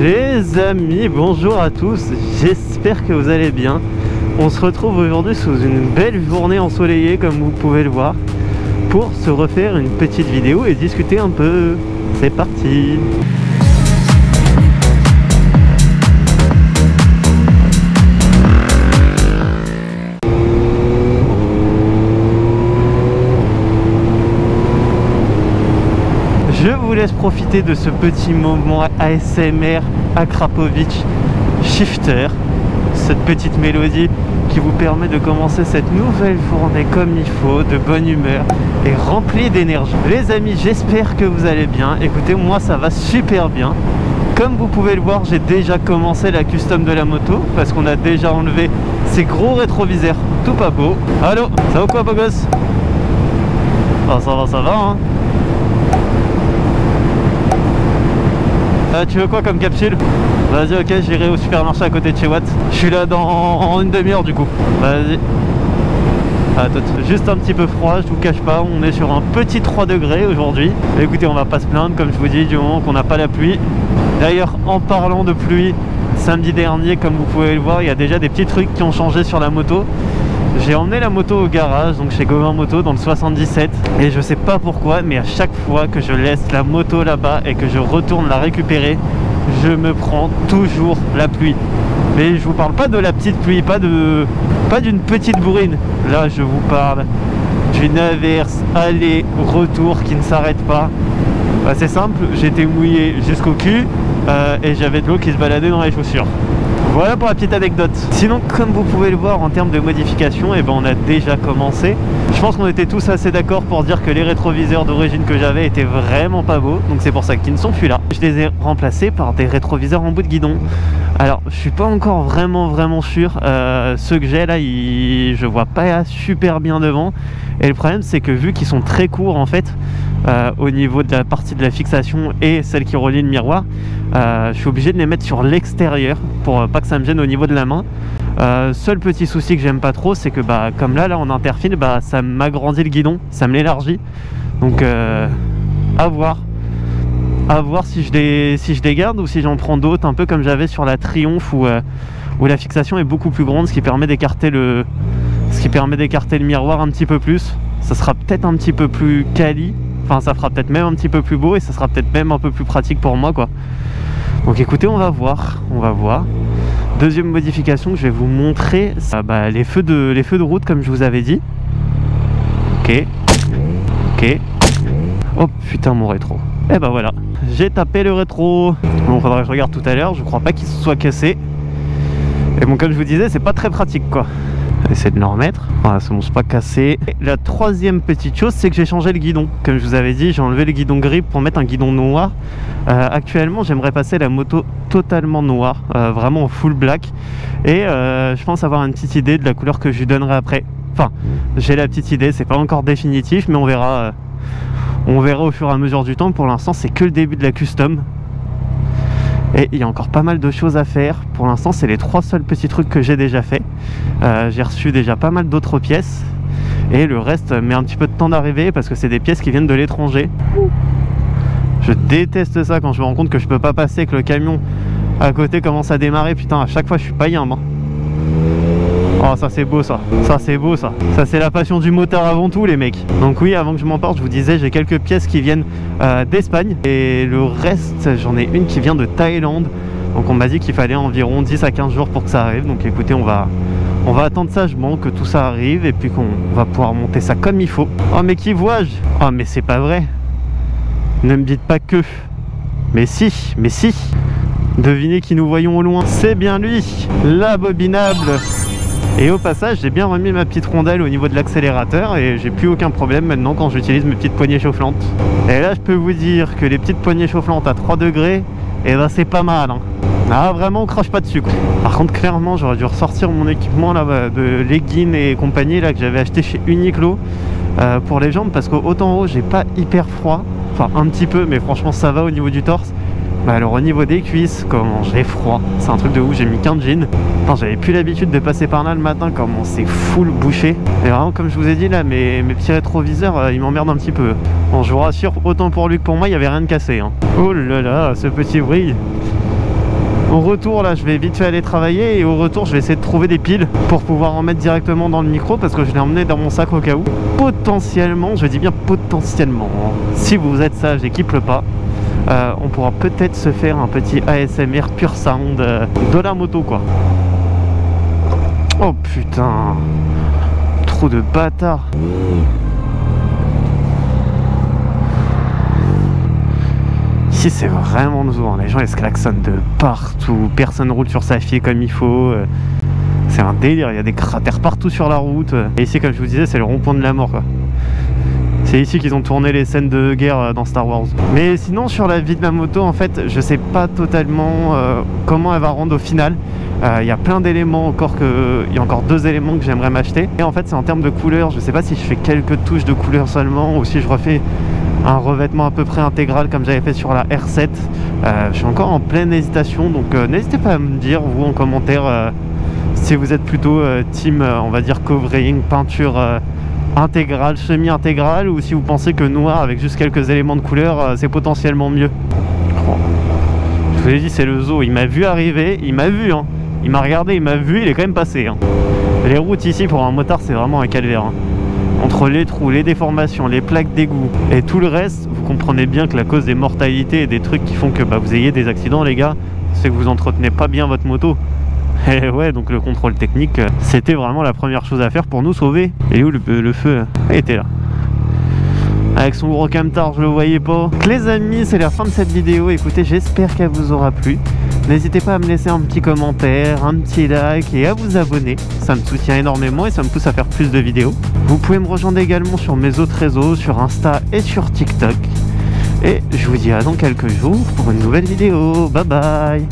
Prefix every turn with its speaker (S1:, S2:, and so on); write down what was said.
S1: Les amis, bonjour à tous, j'espère que vous allez bien. On se retrouve aujourd'hui sous une belle journée ensoleillée comme vous pouvez le voir pour se refaire une petite vidéo et discuter un peu. C'est parti. Je vous laisse profiter de ce petit moment ASMR Akrapovic Shifter, cette petite mélodie qui vous permet de commencer cette nouvelle journée comme il faut, de bonne humeur et remplie d'énergie. Les amis, j'espère que vous allez bien. Écoutez, moi ça va super bien. Comme vous pouvez le voir, j'ai déjà commencé la custom de la moto parce qu'on a déjà enlevé ces gros rétroviseurs tout pas beau. Allô, ça va quoi beau gosse? Ah, ça va hein. Tu veux quoi comme capsule? Vas-y, ok, j'irai au supermarché à côté de chez Watt. Je suis là dans une demi-heure du coup. Vas-y. Attends, juste un petit peu froid, je vous cache pas, on est sur un petit 3 degrés aujourd'hui. Écoutez, on va pas se plaindre, comme je vous dis, du moment qu'on n'a pas la pluie. D'ailleurs, en parlant de pluie, samedi dernier, comme vous pouvez le voir, il y a déjà des petits trucs qui ont changé sur la moto. J'ai emmené la moto au garage, donc chez Gauvin Moto dans le 77, et je sais pas pourquoi, mais à chaque fois que je laisse la moto là-bas et que je retourne la récupérer, je me prends toujours la pluie. Mais je vous parle pas de la petite pluie, pas d'une petite bourrine. Là, je vous parle d'une averse aller-retour qui ne s'arrête pas. Bah, c'est simple, j'étais mouillé jusqu'au cul et j'avais de l'eau qui se baladait dans les chaussures. Voilà pour la petite anecdote. Sinon, comme vous pouvez le voir en termes de modification, eh ben, on a déjà commencé. Je pense qu'on était tous assez d'accord pour dire que les rétroviseurs d'origine que j'avais étaient vraiment pas beaux. Donc c'est pour ça qu'ils ne sont plus là. Je les ai remplacés par des rétroviseurs en bout de guidon. Alors je suis pas encore vraiment sûr. Ceux que j'ai là, je vois pas super bien devant. Et le problème c'est que vu qu'ils sont très courts en fait, au niveau de la partie de la fixation et celle qui relie le miroir, je suis obligé de les mettre sur l'extérieur pour pas que ça me gêne au niveau de la main. Seul petit souci que j'aime pas trop, c'est que comme là en interfile, ça m'agrandit le guidon, ça me l'élargit. Donc à voir si je les garde ou si j'en prends d'autres, un peu comme j'avais sur la Triumph où la fixation est beaucoup plus grande, ce qui permet d'écarter le miroir un petit peu plus. Ça sera peut-être un petit peu plus quali, enfin ça fera peut-être même un petit peu plus beau et ça sera peut-être même un peu plus pratique pour moi quoi. Donc écoutez, on va voir. Deuxième modification que je vais vous montrer, les feux de route comme je vous avais dit. Ok. Oh putain, mon rétro. Et bah voilà, j'ai tapé le rétro. Bon, faudra que je regarde tout à l'heure, je crois pas qu'il se soit cassé. Et bon, comme je vous disais, c'est pas très pratique quoi. Essayer de le remettre. Voilà, c'est bon, c'est pas cassé. Et la troisième petite chose, c'est que j'ai changé le guidon. Comme je vous avais dit, j'ai enlevé le guidon gris pour mettre un guidon noir. Actuellement, j'aimerais passer la moto totalement noire, vraiment en full black. Et je pense avoir une petite idée de la couleur que je lui donnerai après. Enfin, j'ai la petite idée, c'est pas encore définitif, mais on verra au fur et à mesure du temps. Pour l'instant, c'est que le début de la custom. Et il y a encore pas mal de choses à faire. Pour l'instant, c'est les 3 seuls petits trucs que j'ai déjà fait. J'ai reçu déjà pas mal d'autres pièces. Et le reste met un petit peu de temps d'arriver parce que c'est des pièces qui viennent de l'étranger. Je déteste ça quand je me rends compte que je peux pas passer, que le camion à côté commence à démarrer. Putain, à chaque fois, je suis pas yam. Oh, ça c'est beau ça. Ça c'est beau ça. Ça c'est la passion du motard avant tout les mecs. Donc oui, avant que je m'emporte, je vous disais, j'ai quelques pièces qui viennent d'Espagne. Et le reste, j'en ai une qui vient de Thaïlande. Donc on m'a dit qu'il fallait environ 10 à 15 jours pour que ça arrive. Donc écoutez, on va attendre sagement que tout ça arrive. Et puis qu'on va pouvoir monter ça comme il faut. Oh mais qui vois-je? Oh mais c'est pas vrai. Ne me dites pas que. Mais si. Devinez qui nous voyons au loin. C'est bien lui, l'abominable. Et au passage, j'ai bien remis ma petite rondelle au niveau de l'accélérateur et j'ai plus aucun problème maintenant quand j'utilise mes petites poignées chauffantes. Et là, je peux vous dire que les petites poignées chauffantes à 3 degrés, et ben c'est pas mal. Hein. Ah, vraiment, on crache pas dessus quoi. Par contre, clairement, j'aurais dû ressortir mon équipement là de leggings et compagnie là que j'avais acheté chez Uniqlo pour les jambes parce qu'autant en haut, j'ai pas hyper froid, enfin un petit peu, mais franchement ça va au niveau du torse. Alors au niveau des cuisses, comment j'ai froid, c'est un truc de ouf, j'ai mis qu'un jean. Enfin, j'avais plus l'habitude de passer par là le matin, comment c'est full bouché. Et vraiment comme je vous ai dit là, mes petits rétroviseurs, ils m'emmerdent un petit peu. Bon, je vous rassure, autant pour lui que pour moi, il n'y avait rien de cassé. Hein. Oh là là, ce petit bruit. Au retour là je vais vite fait aller travailler et au retour je vais essayer de trouver des piles pour pouvoir en mettre directement dans le micro parce que je l'ai emmené dans mon sac au cas où. Potentiellement, je dis bien potentiellement, si vous êtes sage et qu'il pleut pas, on pourra peut-être se faire un petit ASMR pur sound de la moto quoi. Oh putain, trop de bâtards. Ici c'est vraiment nouveau, les gens ils se klaxonnent de partout, personne roule sur sa fille comme il faut, c'est un délire, il y a des cratères partout sur la route. Et ici comme je vous disais c'est le rond-point de la mort quoi. C'est ici qu'ils ont tourné les scènes de guerre dans Star Wars. Mais sinon sur la vie de la moto en fait je sais pas totalement comment elle va rendre au final. Il y a plein d'éléments encore il y a encore 2 éléments que j'aimerais m'acheter. Et en fait c'est en termes de couleur, je sais pas si je fais quelques touches de couleur seulement ou si je refais un revêtement à peu près intégral comme j'avais fait sur la R7. Je suis encore en pleine hésitation donc n'hésitez pas à me dire vous en commentaire si vous êtes plutôt team on va dire covering, peinture intégrale, semi-intégrale ou si vous pensez que noir avec juste quelques éléments de couleur c'est potentiellement mieux. Oh. Je vous l'ai dit c'est le zoo, il m'a vu arriver, il m'a vu hein. Il m'a regardé, il m'a vu, il est quand même passé hein. Les routes ici pour un motard c'est vraiment un calvaire hein. Entre les trous, les déformations, les plaques d'égout et tout le reste, vous comprenez bien que la cause des mortalités et des trucs qui font que vous ayez des accidents les gars, c'est que vous entretenez pas bien votre moto. Et ouais, donc le contrôle technique, c'était vraiment la première chose à faire pour nous sauver. Et où le feu? Il était là. Avec son gros camtar, je le voyais pas. Donc les amis, c'est la fin de cette vidéo. Écoutez, j'espère qu'elle vous aura plu. N'hésitez pas à me laisser un petit commentaire, un petit like et à vous abonner. Ça me soutient énormément et ça me pousse à faire plus de vidéos. Vous pouvez me rejoindre également sur mes autres réseaux, sur Insta et sur TikTok. Et je vous dis à dans quelques jours pour une nouvelle vidéo. Bye bye.